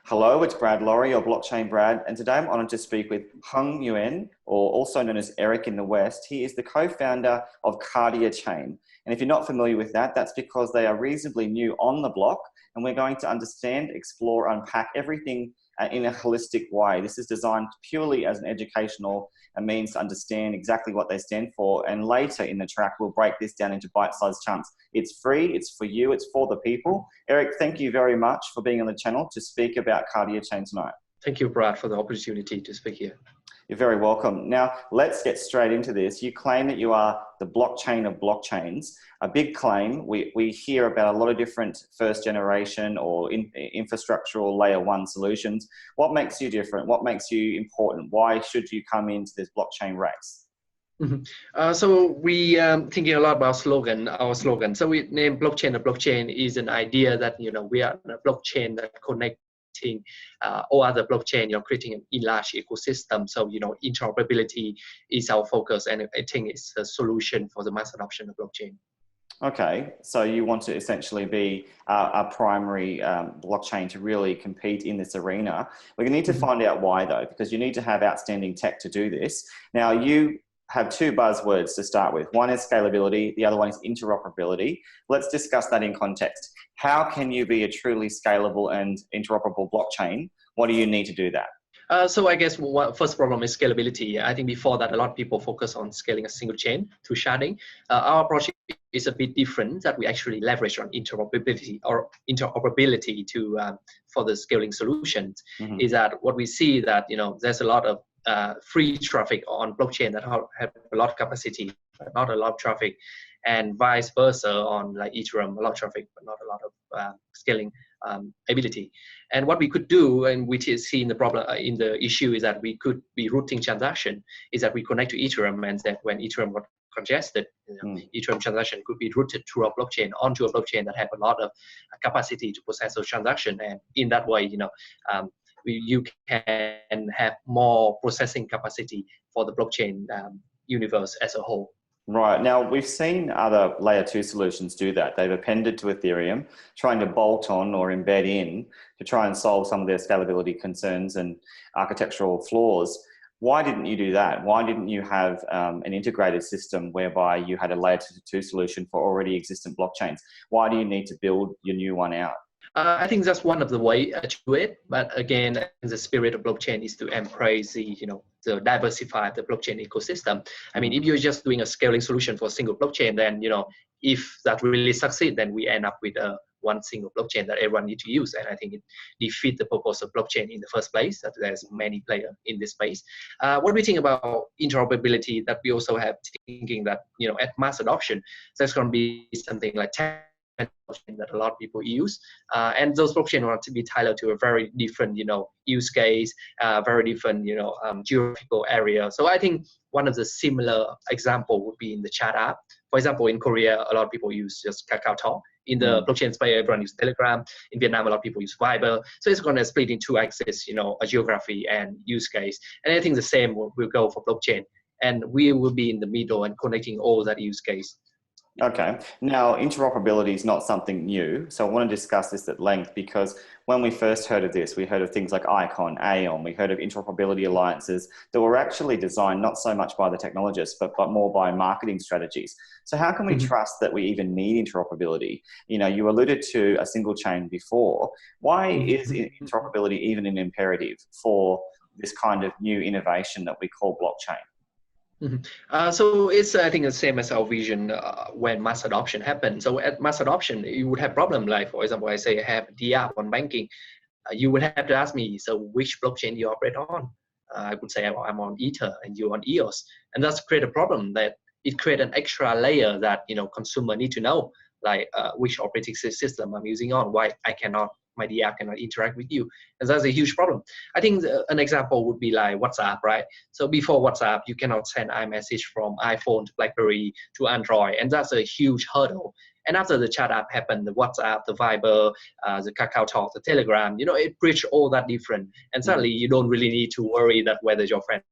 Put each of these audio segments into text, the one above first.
Hello, it's Brad Laurie, or BlockchainBrad, and today I'm honoured to speak with Hung Nguyen, or also known as Eric in the West. He is the co-founder of KardiaChain. And if you're not familiar with that, that's because they are reasonably new on the block, and we're going to understand, explore, unpack everything in a holistic way. This is designed purely as an educational means to understand exactly what they stand for, and later in the track we'll break this down into bite-sized chunks. It's free, it's for you, it's for the people. Eric, thank you very much for being on the channel to speak about KardiaChain tonight. Thank you, Brad, for the opportunity to speak here. You're very welcome. Now, let's get straight into this. You claim that you are the blockchain of blockchains. A big claim. We hear about a lot of different first generation or infrastructural layer one solutions. What makes you different? What makes you important? Why should you come into this blockchain race? So we thinking a lot about our slogan. So we named blockchain. A blockchain is an idea that we are a blockchain that connecting all other blockchain. Creating an large ecosystem. So interoperability is our focus, and I think it's a solution for the mass adoption of blockchain. Okay, so you want to essentially be a primary blockchain to really compete in this arena. We're going to need to find out why, though, because you need to have outstanding tech to do this. Now, you have two buzzwords to start with. One is scalability, the other one is interoperability. Let's discuss that in context. How can you be a truly scalable and interoperable blockchain? What do you need to do that? So I guess first problem is scalability. I think before that, a lot of people focus on scaling a single chain through sharding. Our approach is a bit different, that we actually leverage on interoperability to for the scaling solutions. Is that what we see that there's a lot of free traffic on blockchain that have a lot of capacity, but not a lot of traffic, and vice versa on like Ethereum, a lot of traffic, but not a lot of scaling ability. And what we could do, and which is seen the problem in the issue, is that we could be routing transaction, is that we connect to Ethereum, and that when Ethereum got congested, Ethereum transaction could be routed through a blockchain onto a blockchain that have a lot of capacity to process those transactions, and in that way, you can have more processing capacity for the blockchain universe as a whole. Right. Now, we've seen other layer 2 solutions do that. They've appended to Ethereum, trying to bolt on or embed in to try and solve some of their scalability concerns and architectural flaws. Why didn't you do that? Why didn't you have an integrated system whereby you had a layer 2 solution for already existent blockchains? Why do you need to build your new one out? I think that's one of the way to do it. But again, the spirit of blockchain is to embrace the diversify the blockchain ecosystem. I mean, if you're just doing a scaling solution for a single blockchain, then if that really succeeds, then we end up with one single blockchain that everyone needs to use. And I think it defeats the purpose of blockchain in the first place, that there's many players in this space. What we think about interoperability, that we also have thinking that at mass adoption, there's going to be something like 10 that a lot of people use, and those blockchain want to be tailored to a very different use case, very different geographical area. So I think one of the similar example would be in the chat app. For example, in Korea, a lot of people use just KakaoTalk. In the blockchain space, everyone uses Telegram. In Vietnam, a lot of people use Viber. So it's going to split in two axes, a geography and use case. And I think the same will go for blockchain, and we will be in the middle and connecting all that use case. Okay. Now, interoperability is not something new. So I want to discuss this at length, because when we first heard of this, we heard of things like ICON, AON, we heard of interoperability alliances that were actually designed not so much by the technologists, but more by marketing strategies. So how can we trust that we even need interoperability? You alluded to a single chain before. Why is interoperability even an imperative for this kind of new innovation that we call blockchain? So it's, I think, the same as our vision when mass adoption happens. So at mass adoption, you would have problem like, for example, I say I have DR on banking. You would have to ask me, so which blockchain you operate on? I would say I'm on Ether and you're on EOS. And that's create a problem that it create an extra layer that, consumer need to know, like which operating system I'm using on, why my DR cannot interact with you. And that's a huge problem. I think an example would be like WhatsApp, right? So before WhatsApp, you cannot send iMessage from iPhone to BlackBerry to Android. And that's a huge hurdle. And after the chat app happened, the WhatsApp, the Viber, the KakaoTalk, the Telegram, it bridged all that different. And suddenly you don't really need to worry that whether your friend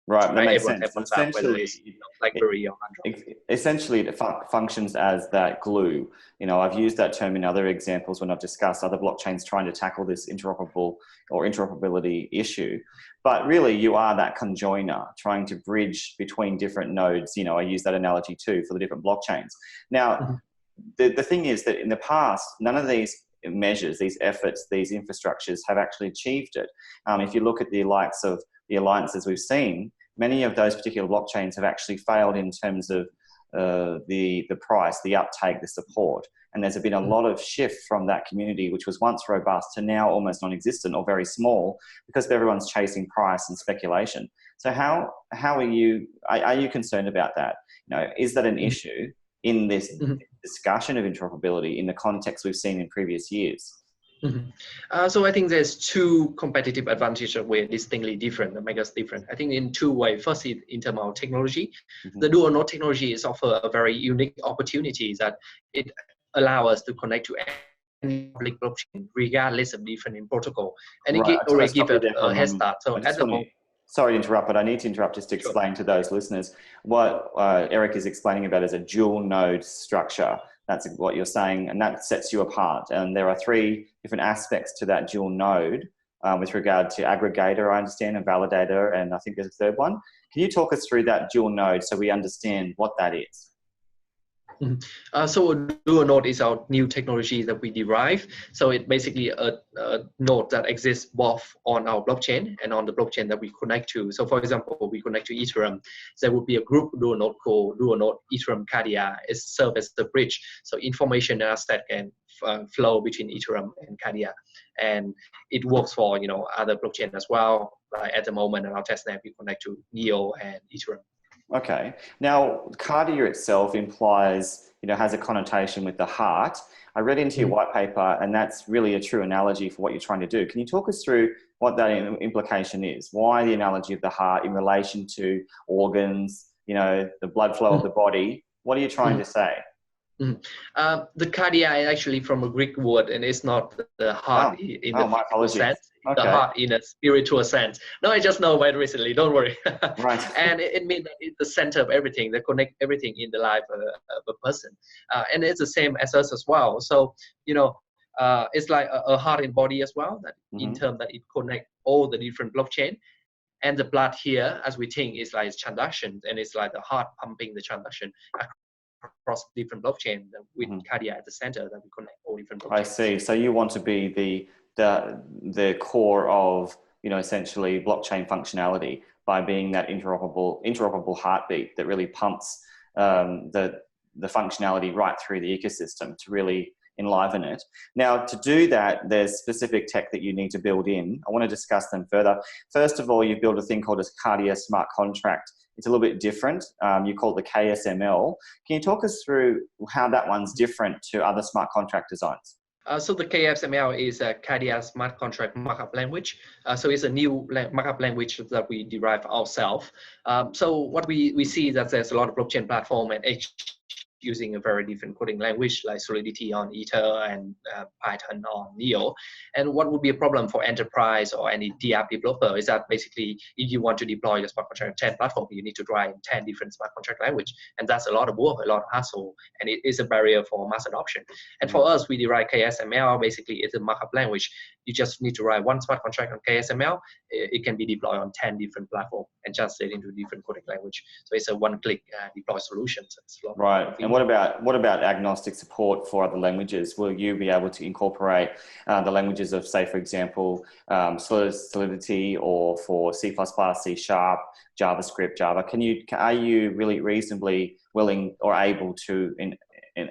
Right, that right? makes Everyone sense. have So WhatsApp, whether essentially, it's BlackBerry or Android. essentially it functions as that glue. You know, I've used that term in other examples when I've discussed other blockchains trying to tackle this interoperability issue. But really, you are that conjoiner trying to bridge between different nodes. You know, I use that analogy too for the different blockchains. Now, the thing is that in the past, none of these measures, these efforts, these infrastructures have actually achieved it. If you look at the likes of the alliances we've seen, many of those particular blockchains have actually failed in terms of the price, the uptake, the support. And there's been a lot of shift from that community, which was once robust, to now almost non-existent or very small because everyone's chasing price and speculation. So how are you concerned about that? You know, is that an issue in this discussion of interoperability in the context we've seen in previous years? So I think there's two competitive advantages that we're distinctly different that make us different. I think in two ways. First, in terms of technology, the dual node technology is offer a very unique opportunity that it allows us to connect to any public blockchain regardless of different protocol, and it already gives a head start. So at the moment. Sorry to interrupt, but I need to interrupt just to explain to those listeners what Eric is explaining about is a dual node structure. That's what you're saying, and that sets you apart. And there are three different aspects to that dual node with regard to aggregator, I understand, and validator, and I think there's a third one. Can you talk us through that dual node so we understand what that is? So dual node is our new technology that we derive. So it's basically a node that exists both on our blockchain and on the blockchain that we connect to. So for example, we connect to Ethereum. There would be a group dual node called dual node Ethereum Kardia. It serves as the bridge. So information and asset can flow between Ethereum and Kardia. And it works for other blockchain as well. Like at the moment in our testnet, we connect to Neo and Ethereum. Okay. Now, Kardia itself implies, has a connotation with the heart. I read into your white paper, and that's really a true analogy for what you're trying to do. Can you talk us through what that implication is? Why the analogy of the heart in relation to organs, the blood flow of the body? What are you trying to say? The Kardia is actually from a Greek word, and it's not the heart in the physical sense. Okay. The heart in a spiritual sense. No, I just know about it recently. Don't worry. Right. And it means that it's the center of everything that connect everything in the life of a person, and it's the same as us as well. So it's like a heart and body as well. That in terms that it connect all the different blockchain, and the blood here, as we think, is like transactions, and it's like the heart pumping the transaction across different blockchain with Kardia at the center that we connect all different blockchains. I see. So you want to be the core of essentially blockchain functionality by being that interoperable heartbeat that really pumps the functionality right through the ecosystem to really enliven it. Now, to do that, there's specific tech that you need to build in. I want to discuss them further. First of all, you build a thing called a Kardia smart contract. It's a little bit different. You call it the KSML. Can you talk us through how that one's different to other smart contract designs? So the KSML is a Kardia smart contract markup language. So it's a new markup language that we derive ourselves. So what we see that there's a lot of blockchain platform and using a very different coding language like Solidity on Ether and Python on Neo. And what would be a problem for enterprise or any DR developer is that basically if you want to deploy your smart contract 10 platform, you need to write 10 different smart contract language. And that's a lot of work, a lot of hassle, and it is a barrier for mass adoption. And for us, we derive KSML, basically it's a markup language. You just need to write one smart contract on KSML. It can be deployed on 10 different platforms and translate into different coding language. So it's a one-click deploy solution. So right. And what about agnostic support for other languages? Will you be able to incorporate the languages of, say, for example, Solidity, or for C++, C#, JavaScript, Java? Are you really reasonably willing or able to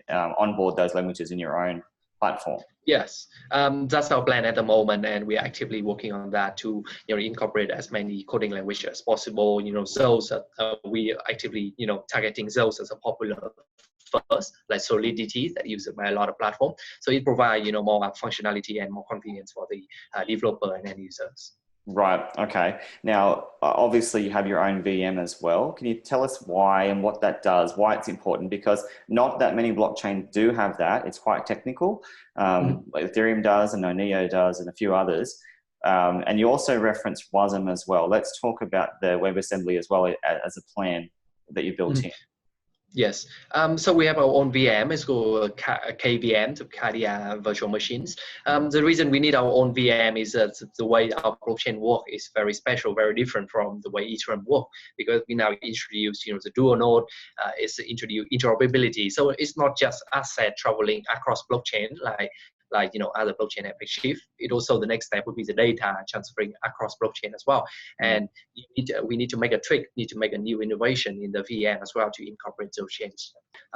onboard those languages in your own platform? Yes, that's our plan at the moment, and we are actively working on that to incorporate as many coding languages as possible. Those we are actively targeting those as a popular first, like Solidity that used by a lot of platforms. So it provides more functionality and more convenience for the developer and end users. Right. Okay. Now, obviously, you have your own VM as well. Can you tell us why and what that does, why it's important? Because not that many blockchains do have that. It's quite technical. Ethereum does, and Neo does, and a few others. And you also referenced WASM as well. Let's talk about the WebAssembly as well as a plan that you built in. Yes. So we have our own VM. It's called KVM, to Kardia Virtual Machines. The reason we need our own VM is that the way our blockchain work is very special, very different from the way Ethereum work, because we now introduce, the dual node. It's introduced interoperability. So it's not just asset traveling across blockchain like other blockchain have achieved. It also, the next step would be the data transferring across blockchain as well. And we need to make a need to make a new innovation in the VM as well to incorporate those changes.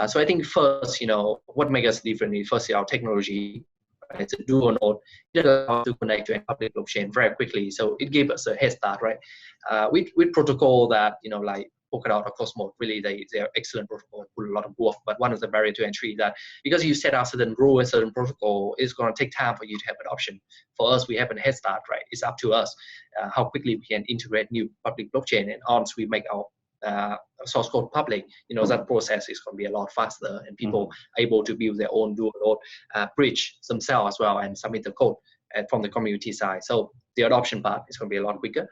So I think first, what makes us different is first our technology. It's a dual node. It allows us to connect to a public blockchain very quickly. So it gives us a head start, right? With protocol that, like Polkadot or Cosmos, really they're excellent protocol, put a lot of work. But one of the barrier to entry is that because you set out certain rule and certain protocol, it's going to take time for you to have adoption. For us, we have a head start, right? It's up to us how quickly we can integrate new public blockchain, and once we make our source code public, that process is going to be a lot faster, and people are able to build their own dual node bridge themselves as well and submit the code from the community side. So the adoption part is going to be a lot quicker.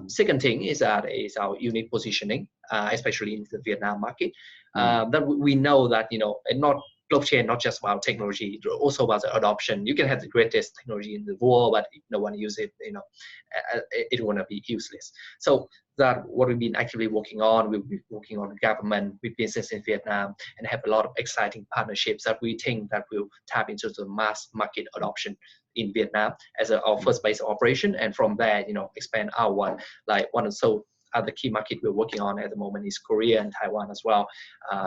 Second thing is that is our unique positioning, especially in the Vietnam market. That we know that and not blockchain, not just about technology, also about the adoption. You can have the greatest technology in the world, but if no one uses it, it will not be useless. So that what we've been actively working on, we'll be working on the government with business in Vietnam, and have a lot of exciting partnerships that we think that will tap into the mass market adoption in Vietnam as our first base of operation, and from there, expand our one. Like one of the other key market we're working on at the moment is Korea and Taiwan as well.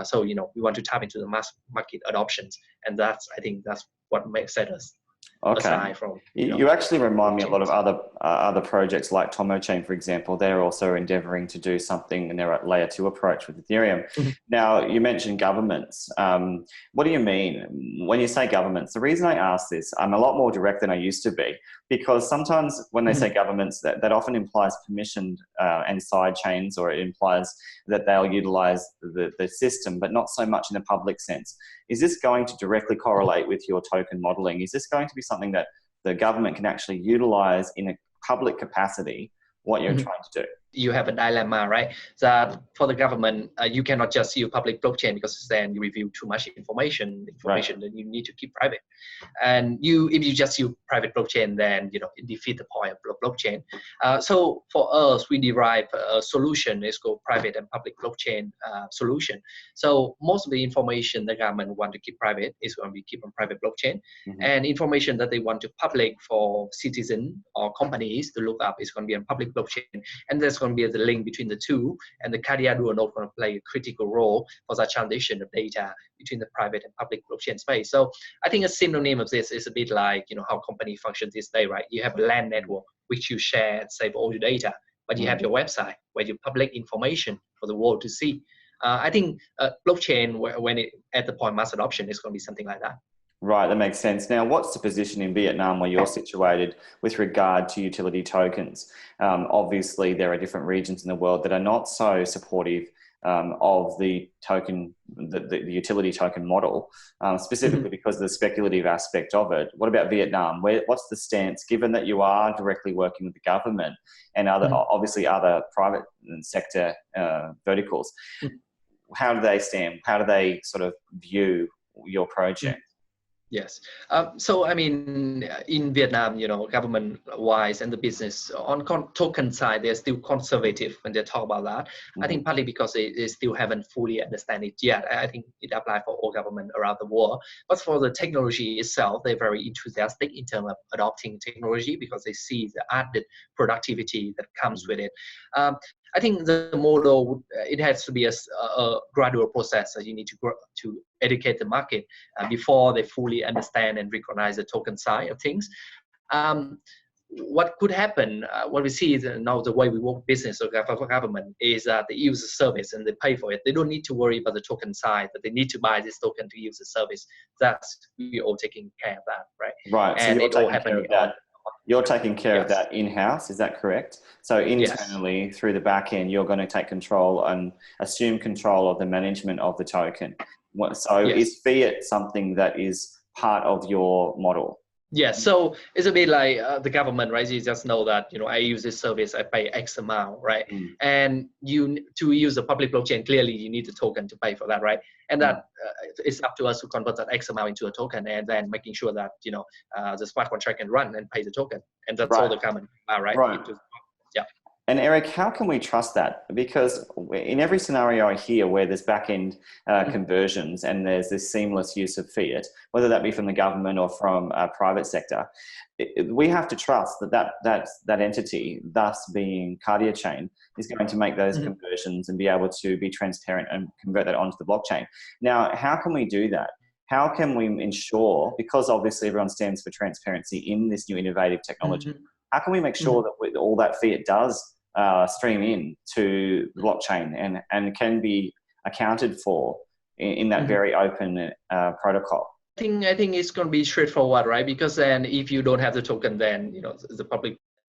So we want to tap into the mass market adoptions, and I think that's what makes us. Okay. You actually remind me a lot of other projects like TomoChain, for example. They're also endeavoring to do something in their layer 2 approach with Ethereum. Now, you mentioned governments. What do you mean when you say governments? The reason I ask this, I'm a lot more direct than I used to be, because sometimes when they say governments, that often implies permissioned and side chains, or it implies that they'll utilize the system, but not so much in the public sense. Is this going to directly correlate with your token modeling? Is this going to be something that the government can actually utilize in a public capacity, what you're trying to do? You have a dilemma, right? That for the government, you cannot just use public blockchain, because then you reveal too much information that you need to keep private. And if you just use private blockchain, then it defeats the point of blockchain. So for us, we derive a solution. It's called private and public blockchain solution. So most of the information the government want to keep private is going to be kept on private blockchain, and information that they want to public for citizens or companies to look up is going to be on public blockchain. And there's going to be the link between the two, and the Kardia dual node going to play a critical role for that transition of data between the private and public blockchain space. So I think a synonym of this is a bit like how company functions this day, right? You have a LAN network which you share and save all your data, but you have your website where you public information for the world to see. I think blockchain, when it at the point mass adoption, is going to be something like that. Right, that makes sense. Now, what's the position in Vietnam where you're situated with regard to utility tokens? Obviously, there are different regions in the world that are not so supportive of the token, the utility token model, specifically because of the speculative aspect of it. What about Vietnam? What's the stance, given that you are directly working with the government and obviously other private sector verticals? How do they stand? How do they sort of view your project? Yes. So, I mean, in Vietnam, government-wise and the business, on token side, they're still conservative when they talk about that. I think partly because they still haven't fully understand it yet. I think it applies for all government around the world. But for the technology itself, they're very enthusiastic in terms of adopting technology, because they see the added productivity that comes with it. I think the model, it has to be a gradual process. So you need to educate the market before they fully understand and recognize the token side of things. What could happen, what we see is now the way we work business or government is that they use the service and they pay for it. They don't need to worry about the token side, but they need to buy this token to use the service. That's, we're all taking care of that, right? Right, and so you're taking care of that in-house, is that correct? So internally, through the back end, you're going to take control and assume control of the management of the token. So is fiat something that is part of your model? Yeah, so it's a bit like the government, right? You just know that, you know, I use this service, I pay X amount, right? And to use the public blockchain, clearly you need a token to pay for that, right? And that it's up to us to convert that X amount into a token, and then making sure that, you know, the smart contract can run and pay the token, and that's all the common, right? Yeah. And Eric, how can we trust that? Because in every scenario I hear where there's back-end conversions and there's this seamless use of fiat, whether that be from the government or from a private sector, we have to trust that entity, thus being KardiaChain, is going to make those conversions and be able to be transparent and convert that onto the blockchain. Now, how can we do that? How can we ensure, because obviously everyone stands for transparency in this new innovative technology, how can we make sure that all that fiat does stream in to the blockchain and can be accounted for in that very open protocol? I think it's going to be straightforward, right? Because then if you don't have the token, then, you know,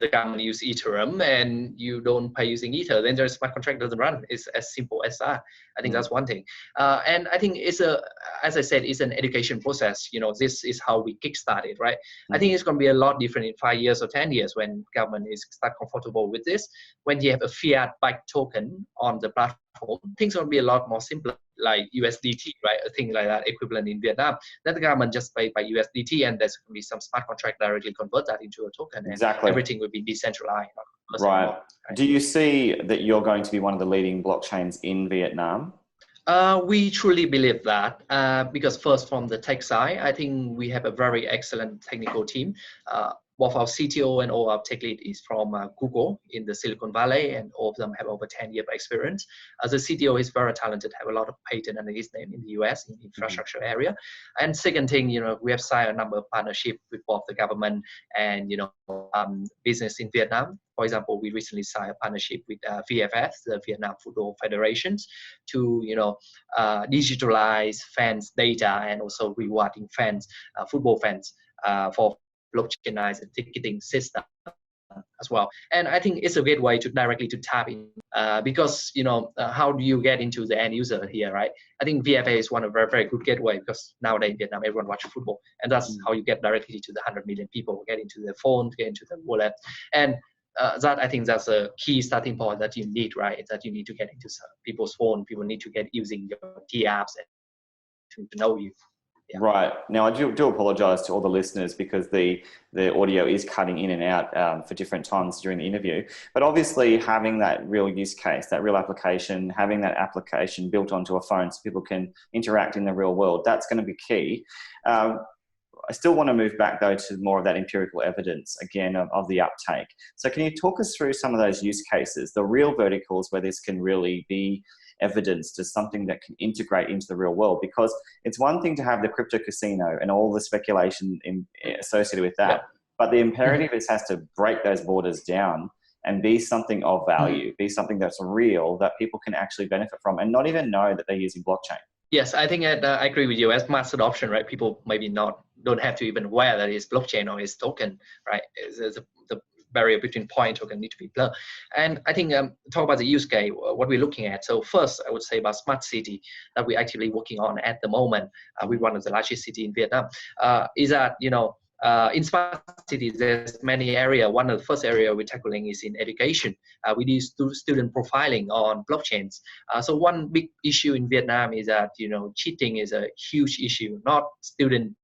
the government use Ethereum and you don't pay using Ether, then their smart contract doesn't run. It's as simple as that. I think that's one thing. And I think it's as I said, it's an education process. You know, this is how we kickstart it, right? I think it's going to be a lot different in 5 years or 10 years when government is start comfortable with this. When you have a fiat-backed token on the platform, things are going to be a lot more simpler, like USDT, right? A thing like that, equivalent in Vietnam. Then the government just pay by USDT, and there's going to be some smart contract directly convert that into a token, and everything will be decentralized. Right. Do you see that you're going to be one of the leading blockchains in Vietnam? We truly believe that because first, from the tech side, I think we have a very excellent technical team. Both our CTO and all our tech lead is from Google in the Silicon Valley, and all of them have over 10 years of experience. The CTO is very talented, have a lot of patent under his name in the US in the infrastructure area. And second thing, you know, we have signed a number of partnerships with both the government and, you know, business in Vietnam. For example, we recently signed a partnership with VFF, the Vietnam Football Federations, to, you know, digitalize fans' data and also rewarding fans, football fans, for blockchainized ticketing system as well. And I think it's a great way to directly to tap in because, you know, how do you get into the end user here, right? I think VFA is one of very, very good gateway because nowadays in Vietnam, everyone watches football, and that's how you get directly to the 100 million people, get into their phone, get into their wallet. And that, I think that's a key starting point that you need, right? That you need to get into people's phone. People need to get using your T apps and to know you. Yeah. Right. Now, I do apologize to all the listeners because the audio is cutting in and out for different times during the interview. But obviously, having that real use case, that real application, having that application built onto a phone so people can interact in the real world, that's going to be key. I still want to move back, though, to more of that empirical evidence, again, of the uptake. So can you talk us through some of those use cases, the real verticals where this can really be evidenced as something that can integrate into the real world? Because it's one thing to have the crypto casino and all the speculation associated with that, but the imperative is has to break those borders down and be something of value, be something that's real, that people can actually benefit from and not even know that they're using blockchain. Yes, I think I agree with you. As mass adoption, right? People maybe don't have to even aware that it's blockchain or it's token, right? The barrier between point token need to be blurred. And I think talk about the use case, what we're looking at. So first, I would say about smart city that we're actively working on at the moment with one of the largest city in Vietnam. Is that, you know, in smart cities, there's many areas. One of the first area we're tackling is in education. We do student profiling on blockchains. So one big issue in Vietnam is that, you know, cheating is a huge issue, not student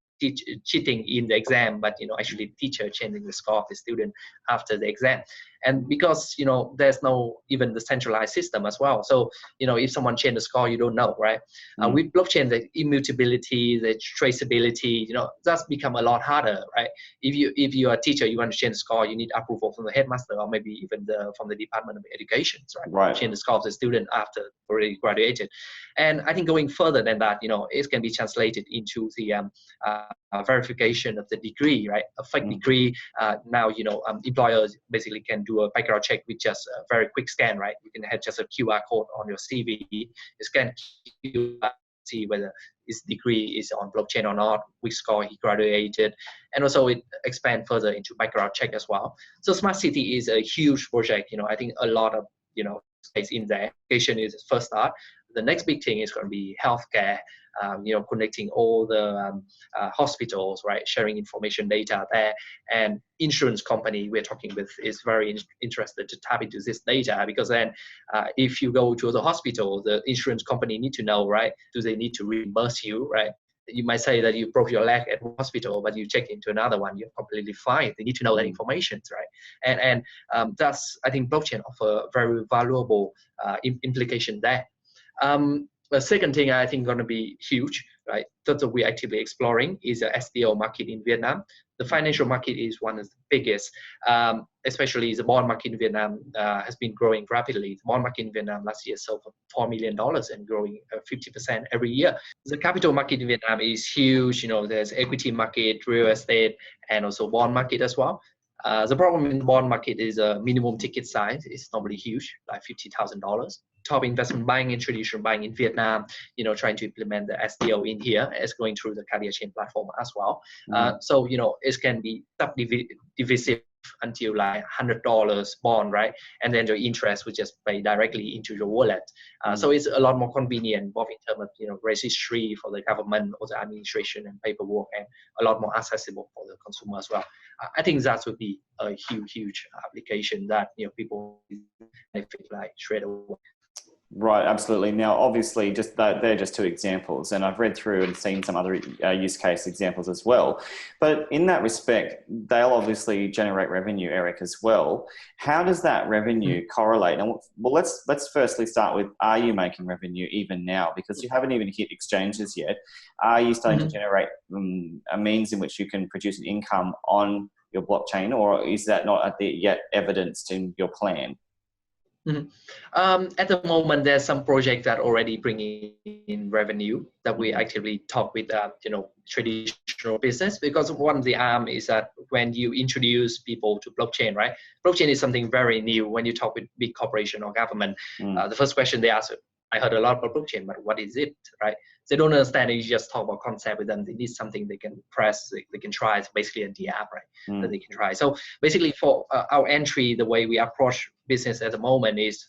cheating in the exam, but, you know, actually teacher changing the score of the student after the exam. And because, you know, there's no even the centralized system as well. So, you know, if someone change the score, you don't know, right? With blockchain, the immutability, the traceability, you know, that's become a lot harder, right? If you are a teacher, you want to change the score, you need approval from the headmaster or maybe even from the Department of Education, right? Change the score of the student after already graduated. And I think going further than that, you know, it can be translated into the verification of the degree, right? A fake degree. Now, you know, employers basically can do a background check with just a very quick scan, right? You can have just a QR code on your CV, you scan QR, see whether his degree is on blockchain or not, which score he graduated, and also it expand further into background check as well. So smart city is a huge project. You know, I think a lot of, you know, space in there. Education is the first start. the next big thing is going to be healthcare. Connecting all the hospitals, right? Sharing information data there, and insurance company we're talking with is very interested to tap into this data, because then if you go to the hospital, the insurance company need to know, right? Do they need to reimburse you, right? You might say that you broke your leg at the hospital, but you check into another one, you're completely fine. They need to know that information, right? And that's, I think blockchain offer very valuable implication there. The second thing I think going to be huge, right, that we're actively exploring is the STO market in Vietnam. The financial market is one of the biggest, especially the bond market in Vietnam has been growing rapidly. The bond market in Vietnam last year sold for $4 million and growing 50% every year. The capital market in Vietnam is huge. There's equity market, real estate, and also bond market as well. The problem in the bond market is a minimum ticket size is normally huge, like $50,000. Top investment buying and traditional buying in Vietnam, trying to implement the STO in here is going through the KardiaChain platform as well. So, it can be subdivisive until like $100 bond, right? And then the interest will just pay directly into your wallet. So it's a lot more convenient, both in terms of, registry for the government or the administration and paperwork, and a lot more accessible for the consumer as well. I think that would be a huge application that, people benefit like straight away. Right, absolutely. Now, obviously, they're just two examples, and I've read through and seen some other use case examples as well. But in that respect, they'll obviously generate revenue, Eric, as well. How does that revenue correlate? And well, let's firstly start with: are you making revenue even now? Because you haven't even hit exchanges yet. Are you starting to generate a means in which you can produce an income on your blockchain, or is that not yet evidenced in your plan? At the moment, there's some projects that already bringing in revenue that we actively talk with, traditional business, because one of the arm is that when you introduce people to blockchain, right? Blockchain is something very new. When you talk with big corporation or government, the first question they ask, I heard a lot about blockchain, but what is it, right? They don't understand it. You just talk about concept with them. They need something they can press, they can try. It's basically a app, right? That they can try. So basically for our entry, the way we approach business at the moment is,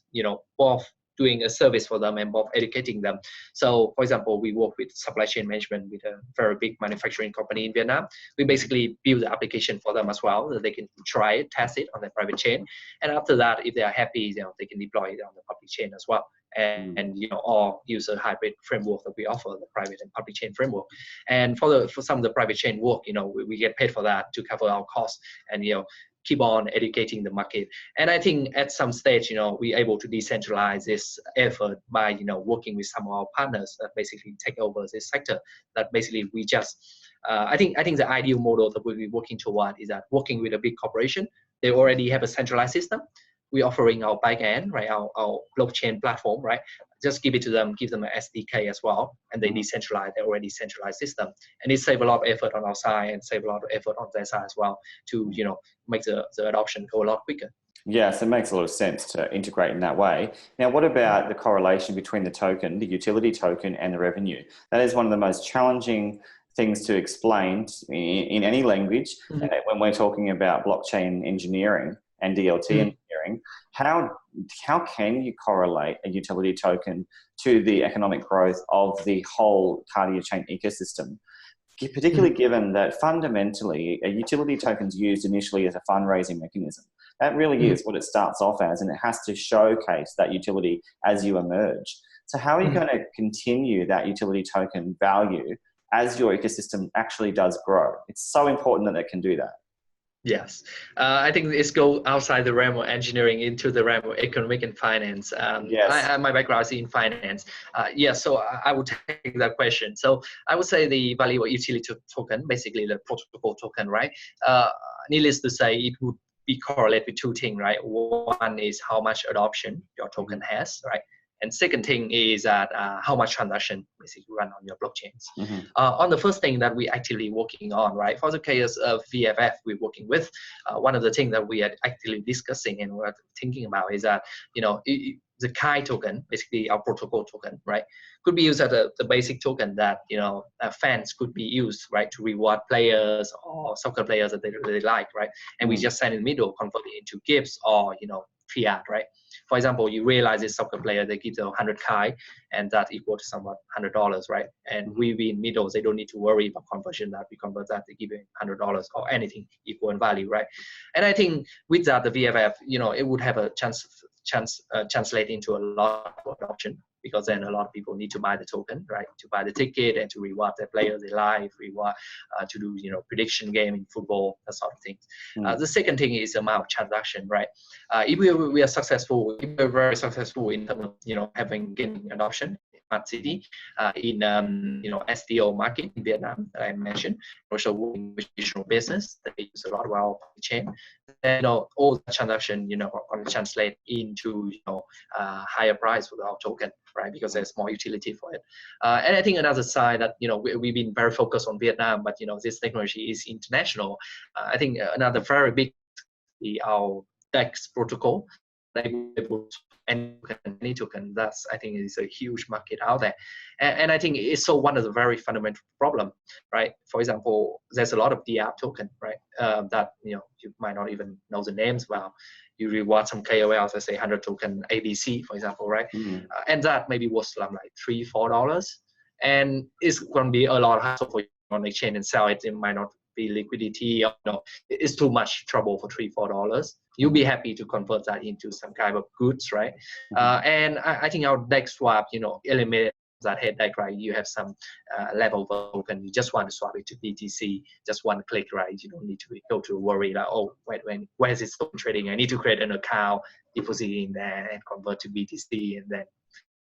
both doing a service for them and both educating them. So for example, we work with supply chain management with a very big manufacturing company in Vietnam. We basically build the application for them as well, that they can try it, test it on their private chain. And after that, if they are happy, they can deploy it on the public chain as well. And or use a hybrid framework that we offer, the private and public chain framework. And for some of the private chain work, we get paid for that to cover our costs, and keep on educating the market. And I think at some stage, we're able to decentralize this effort by working with some of our partners that basically take over this sector. That basically we just I think the ideal model that we'll be working toward is that working with a big corporation, they already have a centralized system. We're offering our backend, right, our blockchain platform, right? Just give it to them, give them an SDK as well, and they decentralize their already centralized system. And it saves a lot of effort on our side and save a lot of effort on their side as well to, make the adoption go a lot quicker. Yes, it makes a lot of sense to integrate in that way. Now, what about the correlation between the token, the utility token, and the revenue? That is one of the most challenging things to explain in any language when we're talking about blockchain engineering and DLT engineering. How can you correlate a utility token to the economic growth of the whole KardiaChain ecosystem? Particularly given that fundamentally a utility token is used initially as a fundraising mechanism. That really is what it starts off as, and it has to showcase that utility as you emerge. So how are you going to continue that utility token value as your ecosystem actually does grow? It's so important that it can do that. Yes, I think it's go outside the realm of engineering into the realm of economic and finance. Yes. My background is in finance. So I would take that question. So I would say the value of utility token, basically the protocol token, right? Needless to say, it would be correlated with two things, right? One is how much adoption your token has, right? And second thing is that how much transaction basically run on your blockchains. On the first thing that we're actively working on, right? For the case of VFF we're working with, one of the things that we are actively discussing and we're thinking about is that, the Kai token, basically our protocol token, right, could be used as the basic token that, fans could be used, right, to reward players or soccer players that they really like, right? And we just send in the middle, convert it into gifts or, fiat, right? For example, you realize this soccer player, they give the 100 Kai, and that equal to somewhat $100, right? And we in middle, they don't need to worry about conversion. That we convert that, they give you $100 or anything equal in value, right? And I think with that, the VFF, it would have a translate into a lot of adoption, because then a lot of people need to buy the token, right? To buy the ticket and to reward their players they like, reward to do prediction game in football, that sort of things. The second thing is the amount of transaction, right? If we are successful, if we're very successful in terms of having gaining adoption in Smart City, in SDO market in Vietnam that I mentioned, also working with traditional business that use a lot of our chain, and all the transaction are going to translate into higher price for our token, right? Because there's more utility for it. And I think another side that we've been very focused on Vietnam, but this technology is international. I think another very big our DEX protocol, any token. That's, I think, is a huge market out there, and I think it's so one of the very fundamental problem, right? For example, there's a lot of DR token, right? That you might not even know the names well. You reward some KOLs, let's say 100 token ABC, for example, right? And that maybe was like $3-4, and it's going to be a lot of hassle for you on the exchange and sell it. It might not be liquidity, it's too much trouble for $3-4. You'll be happy to convert that into some kind of goods, right? And I think our DEX swap, eliminate that headache, right? You have some level of token, you just want to swap it to BTC, just one click, right? You don't need to go to worry like, oh, where is this token trading? I need to create an account, deposit in there, and convert to BTC, and then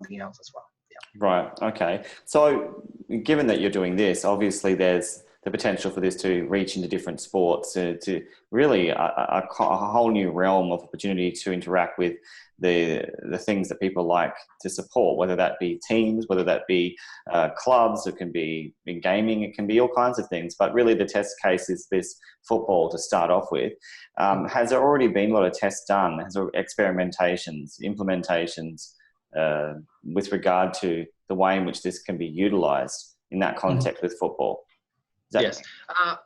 something else as well. Yeah. Right. Okay. So, given that you're doing this, obviously there's the potential for this to reach into different sports, to really a whole new realm of opportunity to interact with the things that people like to support, whether that be teams, whether that be clubs, it can be in gaming, it can be all kinds of things. But really the test case is this football to start off with. Has there already been a lot of tests done? Has there experimentations, implementations with regard to the way in which this can be utilized in that context with football? Yes,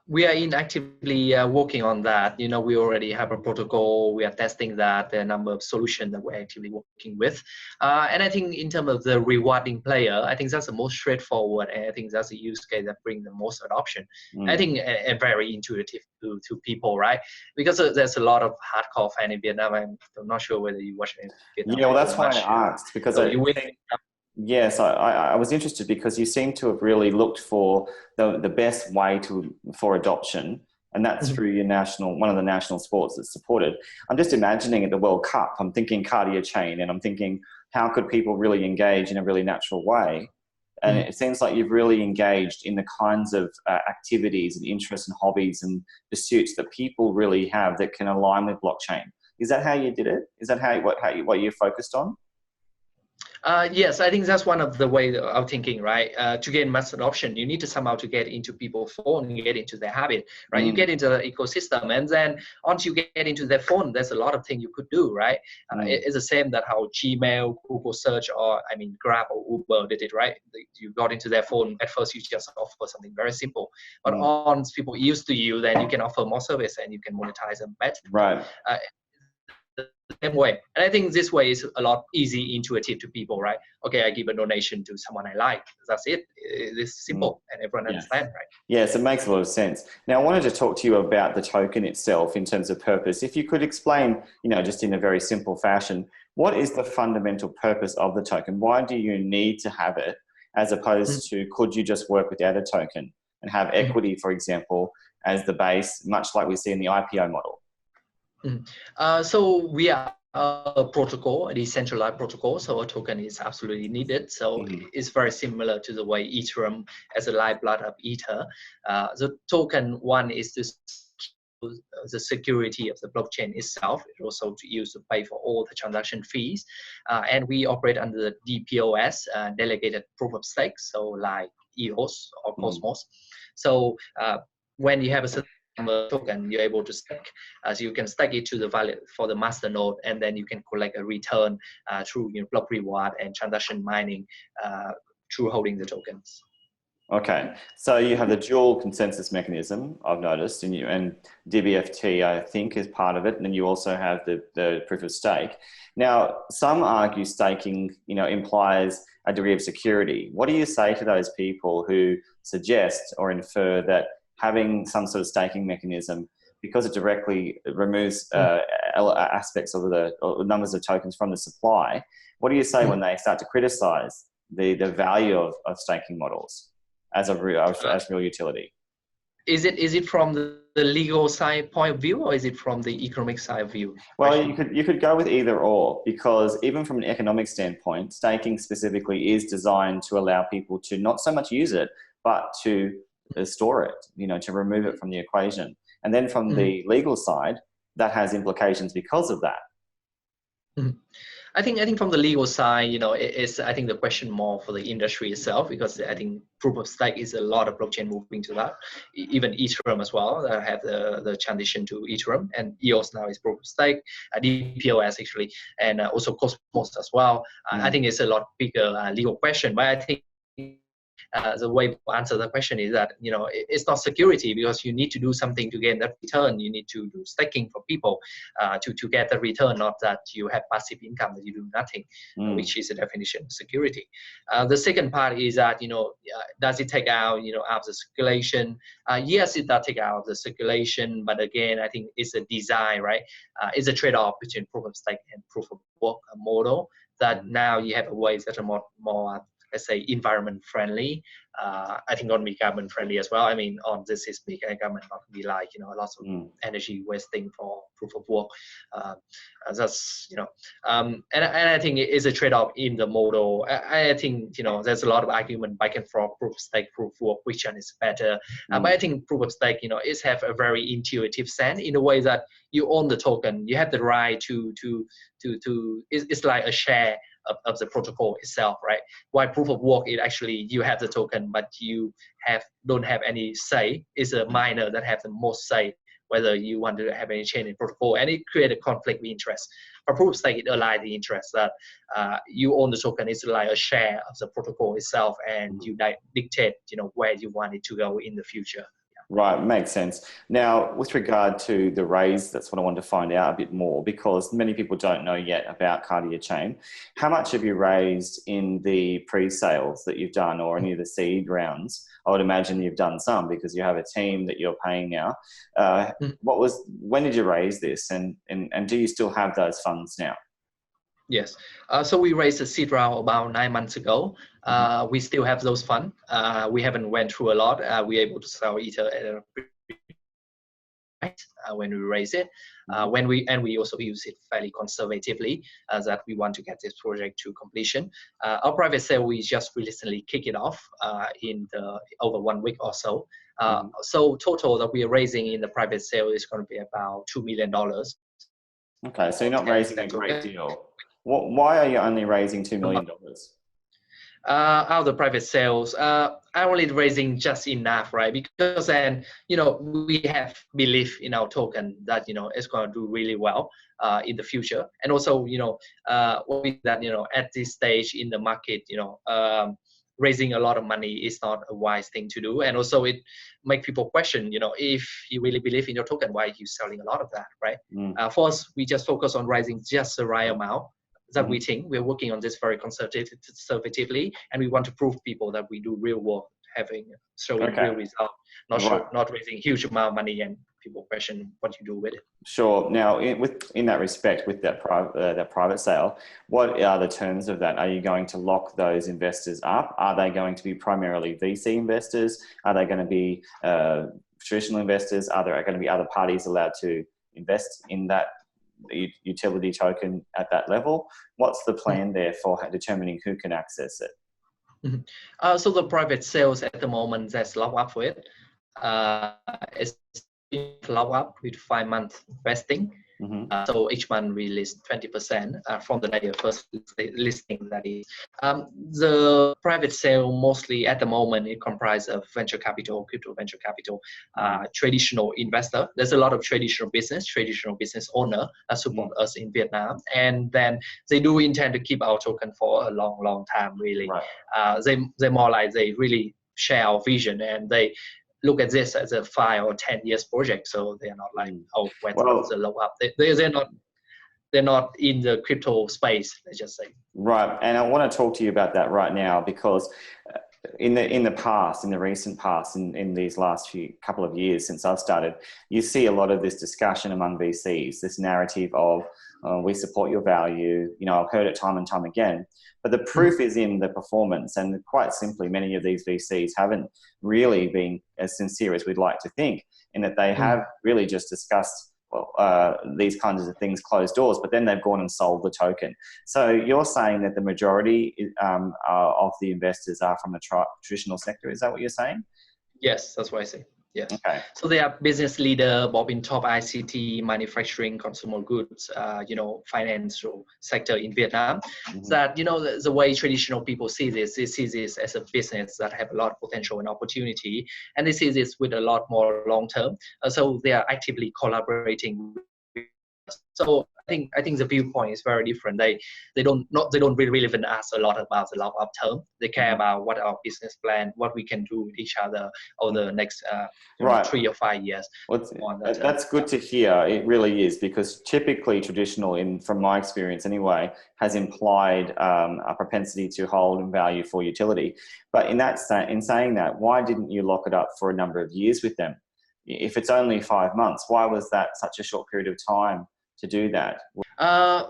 we are actively working on that. We already have a protocol. We are testing that. There are a number of solutions that we're actively working with. And I think in terms of the rewarding player, I think that's the most straightforward. And I think that's the use case that brings the most adoption. I think and very intuitive to people, right? Because there's a lot of hardcore fan in Vietnam. I'm not sure whether you watch it in Vietnam. Yeah, well, that's why I asked, because so Yes, I was interested because you seem to have really looked for the best way for adoption, and that's through your one of the national sports that's supported. I'm just imagining at the World Cup, I'm thinking KardiaChain, and I'm thinking, how could people really engage in a really natural way? And it seems like you've really engaged in the kinds of activities and interests and hobbies and pursuits that people really have that can align with blockchain. Is that how you did it? Is that what you focused on? Yes, I think that's one of the ways of thinking, right? To get mass adoption, you need to somehow to get into people's phone and get into their habit, right? You get into the ecosystem, and then once you get into their phone, there's a lot of things you could do, right? It's the same that how Gmail, Google Search, or Grab or Uber did it, right? You got into their phone, at first you just offer something very simple, but once people used to you, then you can offer more service and you can monetize them better. Right. The same way, and I think this way is a lot easy, intuitive to people, right? Okay, I give a donation to someone I like. That's it. It's simple, and everyone understands, right? Yes, it makes a lot of sense. Now, I wanted to talk to you about the token itself in terms of purpose. If you could explain, just in a very simple fashion, what is the fundamental purpose of the token? Why do you need to have it, as opposed to could you just work without a token and have equity, for example, as the base, much like we see in the IPO model? So we are a protocol, a decentralized protocol, so a token is absolutely needed. So it's very similar to the way Ethereum as a lifeblood of Ether. The token one is the security of the blockchain itself. It also to use to pay for all the transaction fees. And we operate under the dPOS, delegated proof of stake, so like EOS or Cosmos. So when you have a certain token, you're able to stake, so you can stake it to the value for the master node, and then you can collect a return through block reward and transaction mining through holding the tokens. Okay, so you have the dual consensus mechanism, I've noticed, and DBFT, I think, is part of it, and then you also have the proof of stake. Now, some argue staking, implies a degree of security. What do you say to those people who suggest or infer that having some sort of staking mechanism, because it directly removes aspects of or numbers of tokens from the supply, what do you say when they start to criticize the value of staking models as real utility? Is it from the legal side point of view, or is it from the economic side of view? Well, you could go with either or, because even from an economic standpoint, staking specifically is designed to allow people to not so much use it, but to store it, to remove it from the equation. And then from the legal side, that has implications because of that. I think from the legal side, it's I think the question more for the industry itself, because I think proof of stake is a lot of blockchain moving to that. Even Ethereum as well, that have the transition to Ethereum, and EOS now is proof of stake, dPOS actually, and also Cosmos as well. I think it's a lot bigger legal question, but I think the way to answer the question is that it's not security, because you need to do something to get that return. You need to do staking for people to get the return, not that you have passive income that you do nothing, which is the definition of security. The second part is that does it take out out of the circulation? Yes, it does take out of the circulation, but again, I think it's a design, right? It's a trade-off between proof of stake and proof of work model, that now you have ways that are more let's say environment friendly. I think going to be carbon friendly as well. I mean, on this is big government not to be like lots of energy wasting for proof of work. That's and I think it is a trade-off in the model. I think there's a lot of argument back and forth, proof of stake, proof of work, which one is better. But I think proof of stake is have a very intuitive sense, in a way that you own the token, you have the right to it's like a share of the protocol itself, right? While proof of work, it actually you have the token, but you don't have any say. It's a miner that have the most say whether you want to have any change in protocol, and it create a conflict of interest. For proof of stake, it aligns the interest that you own the token. It's like a share of the protocol itself, and you dictate where you want it to go in the future. Right, makes sense. Now, with regard to the raise, that's what I wanted to find out a bit more, because many people don't know yet about KardiaChain. How much have you raised in the pre-sales that you've done, or any of the seed rounds? I would imagine you've done some, because you have a team that you're paying now. When did you raise this, and do you still have those funds now? Yes. So we raised a seed round about 9 months ago. We still have those funds. We haven't went through a lot. We're able to sell Ether at a when we raise it. We also use it fairly conservatively, that we want to get this project to completion. Our private sale, we just recently kicked it off over 1 week or so. So total that we are raising in the private sale is going to be about $2 million. Okay, so you're not raising a great deal. Why are you only raising $2 million? Out of the private sales, I'm only raising just enough, right? Because then, we have belief in our token that, it's going to do really well in the future. And also, at this stage in the market, raising a lot of money is not a wise thing to do. And also it makes people question, if you really believe in your token, why are you selling a lot of that, right? For us, we just focus on raising just the right amount that we think. We're working on this very conservatively, and we want to prove people that we do real work, showing real result, not raising huge amount of money and people question what you do with it. Sure. Now, in that respect, with that private sale, what are the terms of that? Are you going to lock those investors up? Are they going to be primarily VC investors? Are they going to be traditional investors? Are there going to be other parties allowed to invest in that utility token at that level? What's the plan there for determining who can access it? So the private sales at the moment, that's locked up with. It's locked up with 5-month vesting. So each month we list 20% from the day of first listing, that is. The private sale mostly at the moment, it comprises of venture capital, crypto venture capital, traditional investor. There's a lot of traditional business owner that support us in Vietnam. And then they do intend to keep our token for a long time, really. Right. They more like they really share our vision, and they look at this as a 5 or 10 years project. So they're not like, oh, when's the low up? They're not in the crypto space, let's just say. Right, and I want to talk to you about that right now, because in the past, in the recent past, in these last couple of years since I've started, you see a lot of this discussion among VCs, this narrative of we support your value. You know, I've heard it time and time again, but the proof is in the performance. And quite simply, many of these VCs haven't really been as sincere as we'd like to think, in that they have really just discussed these kinds of things closed doors, but then they've gone and sold the token. So you're saying that the majority of the investors are from the traditional sector. Is that what you're saying? Yes, that's what I say. Yes. Okay. So they are business leader, both in top ICT, manufacturing, consumer goods, financial sector in Vietnam. That, the way traditional people see this, they see this as a business that have a lot of potential and opportunity, and they see this with a lot more long term. So they are actively collaborating. So I think the viewpoint is very different. They don't really even ask a lot about the long term. They care about what our business plan, what we can do with each other over the next 3 or 5 years. That's good to hear. It really is, because typically traditional, from my experience anyway, has implied a propensity to hold and value for utility. But in saying that, why didn't you lock it up for a number of years with them? If it's only 5 months, why was that such a short period of time to do that?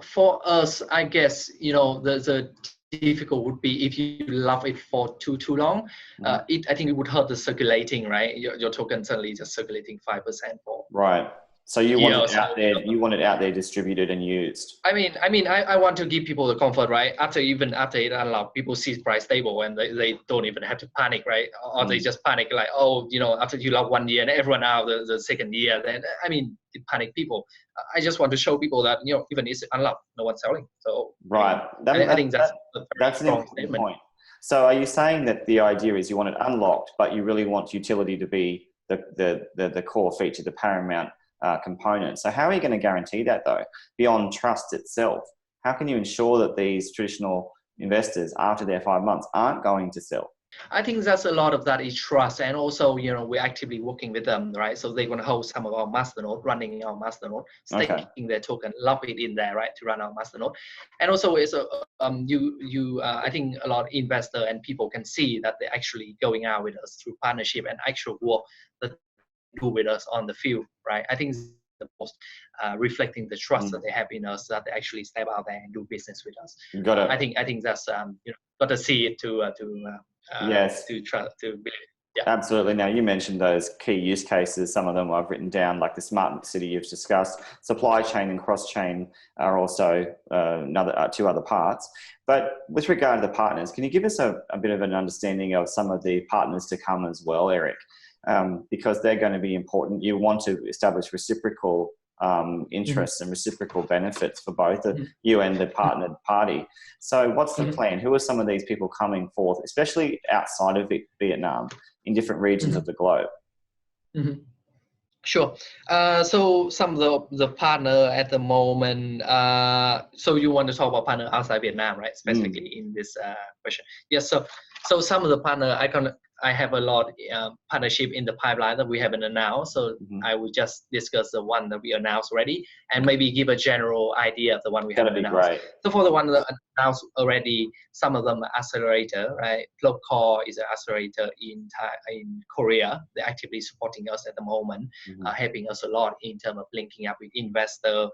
For us, I guess, the difficult would be if you love it for too long. I think it would hurt the circulating, right? Your token suddenly just circulating 5% for. Right. So you want it out there. You want it out there, distributed and used. I want to give people the comfort, right? After it unlocked, people see price stable and they don't even have to panic, right? Or they just panic like, after you lock 1 year and everyone out the second year, then it panic people. I just want to show people that even it's unlocked, no one's selling. So right. I think that's an important point. So are you saying that the idea is you want it unlocked, but you really want utility to be the core feature, the paramount component? So how are you going to guarantee that, though, beyond trust itself? How can you ensure that these traditional investors, after their 5 months, aren't going to sell? I think that's a lot of that is trust, and also we're actively working with them, right? So they're going to hold some of our masternode, running our masternode, staking their token, lock it in there, right, to run our masternode. And also it's I think a lot of investor and people can see that they're actually going out with us through partnership and actual work that they do with us on the field, right? I think the most reflecting the trust that they have in us, that they actually step out there and do business with us. Got it. I think that's got to see it to yes, to believe. Yeah. Absolutely. Now, you mentioned those key use cases. Some of them I've written down, like the smart city you've discussed. Supply chain and cross chain are also two other parts. But with regard to the partners, can you give us a bit of an understanding of some of the partners to come as well, Eric? Because they're going to be important. You want to establish reciprocal interests and reciprocal benefits for both you and the partnered party. So what's the plan? Who are some of these people coming forth, especially outside of Vietnam, in different regions of the globe? Sure. So some of the partner at the moment, so you want to talk about partner outside Vietnam, right? Specifically in this question. Yes. So some of the partner, I have a lot partnership in the pipeline that we haven't announced. So I will just discuss the one that we announced already, and maybe give a general idea of the one we haven't announced. Great. So for the one that announced already, some of them are accelerator, right? Core is an accelerator in Korea. They're actively supporting us at the moment, helping us a lot in terms of linking up with investor,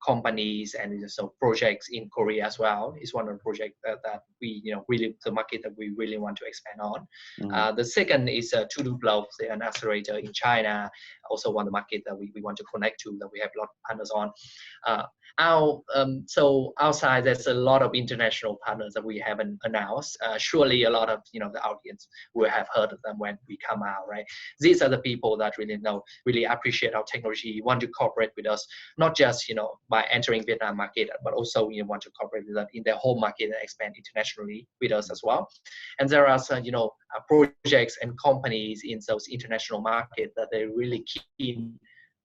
companies and so projects in Korea as well. Is one of the projects that we, really the market that we really want to expand on. The second is To-Do Globe, an accelerator in China, also one of the market that we want to connect to, that we have a lot of partners on. So outside, there's a lot of international partners that we haven't announced. Surely a lot of the audience will have heard of them when we come out, right? These are the people that really appreciate our technology, want to cooperate with us, not just by entering Vietnam market, but also want to cooperate with them in their home market and expand internationally with us as well. And there are some projects and companies in those international markets that they're really keen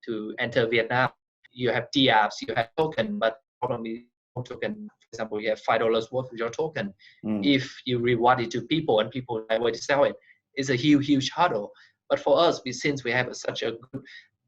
to enter Vietnam. You have DApps, you have token, but probably token, for example, you have $5 worth of your token. If you reward it to people and people have a way to sell it, it's a huge hurdle. But for us, since we have such a good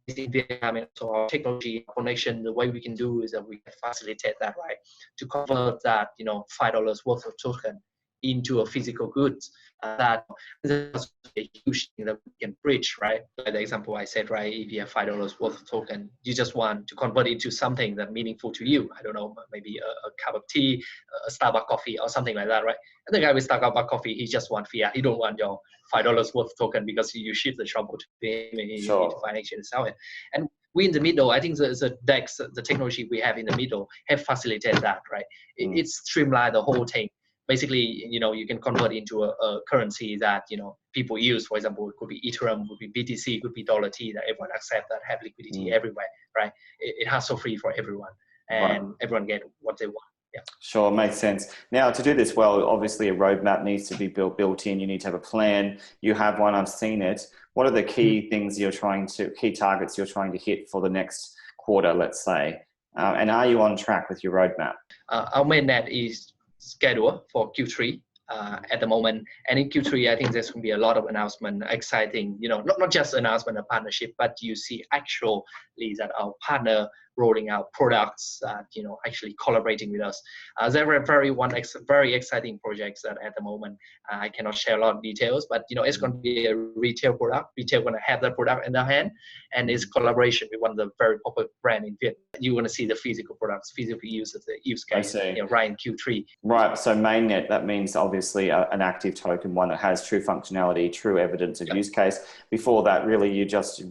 in Vietnam, and so our technology connection, the way we can do is that we can facilitate that, right? To convert that, $5 worth of token into a physical goods. That is a huge thing that we can bridge, right? Like the example I said, right? If you have $5 worth of token, you just want to convert it into something that's meaningful to you. I don't know, maybe a cup of tea, a Starbucks coffee, or something like that, right? And the guy with Starbucks coffee, he just wants fiat. He don't want your $5 worth of token because you ship the trouble to him and he need to find exchange to sell it. And we in the middle, I think the DEX, the technology we have in the middle, have facilitated that, right? It's streamlined the whole thing. Basically, you can convert into a currency that, people use. For example, it could be Ethereum, could be BTC, could be dollar T, that everyone accept, that have liquidity everywhere, right? It has so free for everyone, and everyone get what they want. Yeah. Sure, makes sense. Now, to do this well, obviously a roadmap needs to be built in. You need to have a plan. You have one, I've seen it. What are the key things key targets you're trying to hit for the next quarter, let's say? And are you on track with your roadmap? Our mainnet is scheduled for Q3 at the moment, and in Q3 I think there's going to be a lot of announcement, exciting, not just announcement of partnership, but you see actually that our partner rolling out products that actually collaborating with us. There are very exciting projects that at the moment I cannot share a lot of details, but it's going to be a retail product. Retail going to have that product in their hand, and it's collaboration with one of the very popular brand in Vietnam. You want to see the physical products, physical use case, right in Q3. Right. So mainnet, that means obviously an active token, one that has true functionality, true evidence of use case. Before that, really, you're just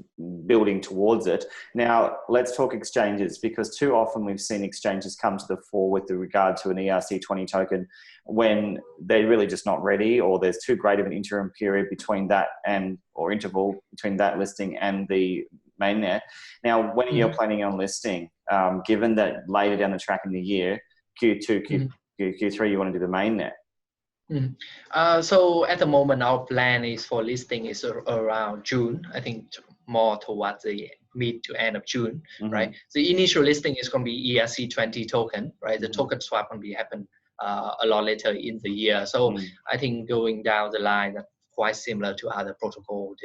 building towards it. Now, let's talk exchanges, because too often we've seen exchanges come to the fore with regard to an ERC20 token when they're really just not ready, or there's too great of an interim period between that or interval between that listing and the mainnet. Now, when you're planning on listing, given that later down the track in the year, Q2, Q3, you want to do the mainnet? So at the moment, our plan is for listing is around June. I think more towards the mid to end of June, right? The initial listing is going to be ERC20 token, right? The token swap going to be happen a lot later in the year. So I think going down the line, that's quite similar to other protocols.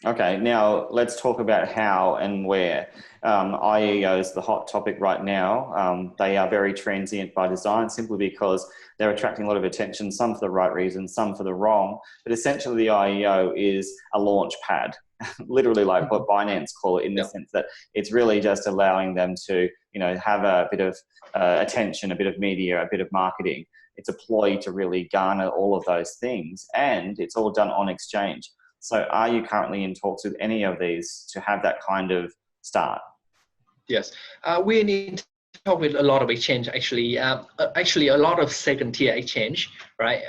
Okay, now let's talk about how and where. IEO is the hot topic right now. They are very transient by design, simply because they're attracting a lot of attention, some for the right reasons, some for the wrong. But essentially the IEO is a launch pad, literally like what Binance call it, in the sense that it's really just allowing them to, have a bit of attention, a bit of media, a bit of marketing. It's a ploy to really garner all of those things, and it's all done on exchange. So are you currently in talks with any of these to have that kind of start? Yes, we need to talk with a lot of exchange, actually. Actually, a lot of second-tier exchange, right?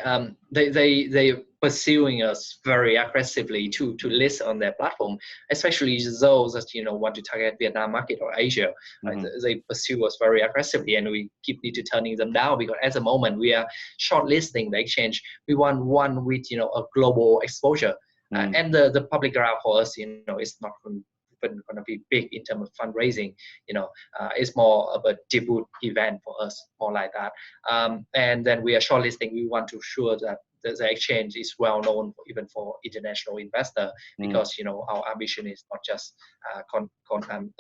They pursuing us very aggressively to list on their platform, especially those that want to target Vietnam market or Asia. Right? They pursue us very aggressively, and we need to turning them down, because at the moment we are shortlisting the exchange. We want one with a global exposure. And the public ground for us, it's not going to be big in terms of fundraising. It's more of a debut event for us, more like that. And then we are shortlisting. We want to ensure that the exchange is well known even for international investor, because our ambition is not just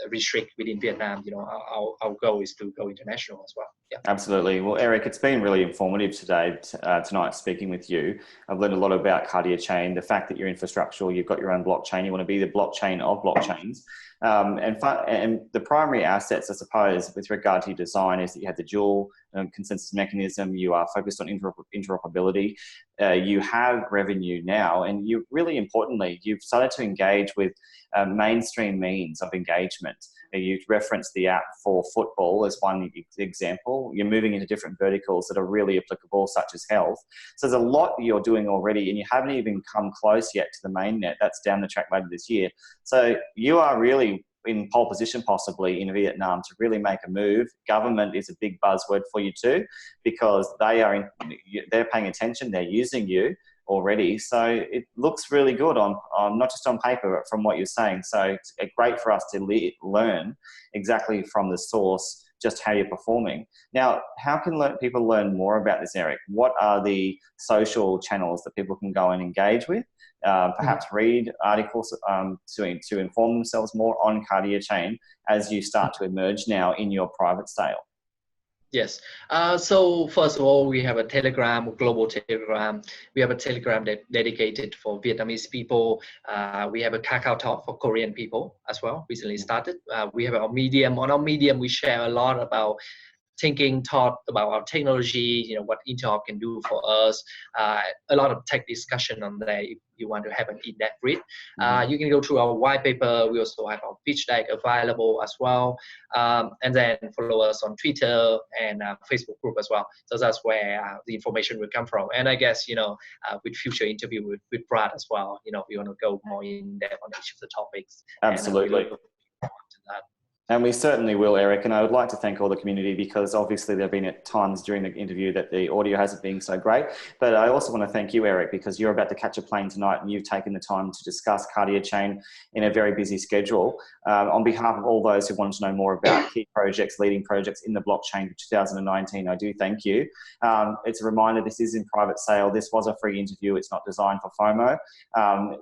restrict within Vietnam. Our goal is to go international as well. Yeah. Absolutely. Well, Eric, it's been really informative tonight speaking with you. I've learned a lot about KardiaChain, the fact that you're infrastructural, you've got your own blockchain, you want to be the blockchain of blockchains. And the primary assets, I suppose, with regard to your design, is that you have the dual consensus mechanism, you are focused on interoperability, you have revenue now, and you really importantly, you've started to engage with mainstream means of engagement. You've referenced the app for football as one example. You're moving into different verticals that are really applicable, such as health. So there's a lot you're doing already, and you haven't even come close yet to the mainnet. That's down the track later this year. So you are really in pole position possibly in Vietnam to really make a move. Government is a big buzzword for you too, because they're paying attention, they're using you already. So it looks really good on not just on paper, but from what you're saying. So it's great for us to learn exactly from the source just how you're performing. Now, how can people learn more about this, Eric? What are the social channels that people can go and engage with? Perhaps read articles to inform themselves more on KardiaChain as you start to emerge now in your private sale. Yes. So first of all, we have a Telegram, global Telegram. We have a Telegram dedicated for Vietnamese people. We have a Kakao Talk for Korean people as well, recently started. We have our Medium. On our Medium, we share a lot about thinking, thought about our technology, you know, what Intel can do for us. A lot of tech discussion on there if you want to have an in-depth read. You can go through our white paper. We also have our pitch deck available as well. And then follow us on Twitter and Facebook group as well. So that's where the information will come from. And I guess, you know, with future interview with Brad as well, you know, if you want to go more in depth on each of the topics. Absolutely. And we certainly will, Eric. And I would like to thank all the community, because obviously there have been at times during the interview that the audio hasn't been so great. But I also want to thank you, Eric, because you're about to catch a plane tonight and you've taken the time to discuss KardiaChain in a very busy schedule. On behalf of all those who want to know more about key projects, leading projects in the blockchain for 2019, I do thank you. It's a reminder, this is in private sale. This was a free interview. It's not designed for FOMO.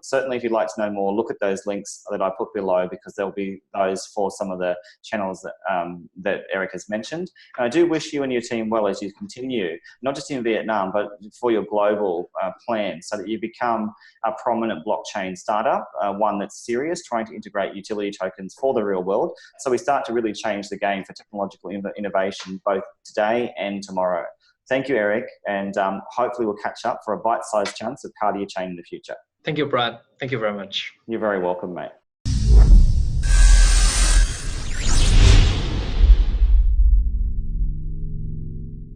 Certainly, if you'd like to know more, look at those links that I put below, because there'll be those for some of the channels that Eric has mentioned. And I do wish you and your team well as you continue, not just in Vietnam, but for your global plan, so that you become a prominent blockchain startup, one that's serious, trying to integrate utility tokens for the real world. So we start to really change the game for technological innovation, both today and tomorrow. Thank you, Eric. And hopefully we'll catch up for a bite-sized chance of KardiaChain in the future. Thank you, Brad. Thank you very much. You're very welcome, mate.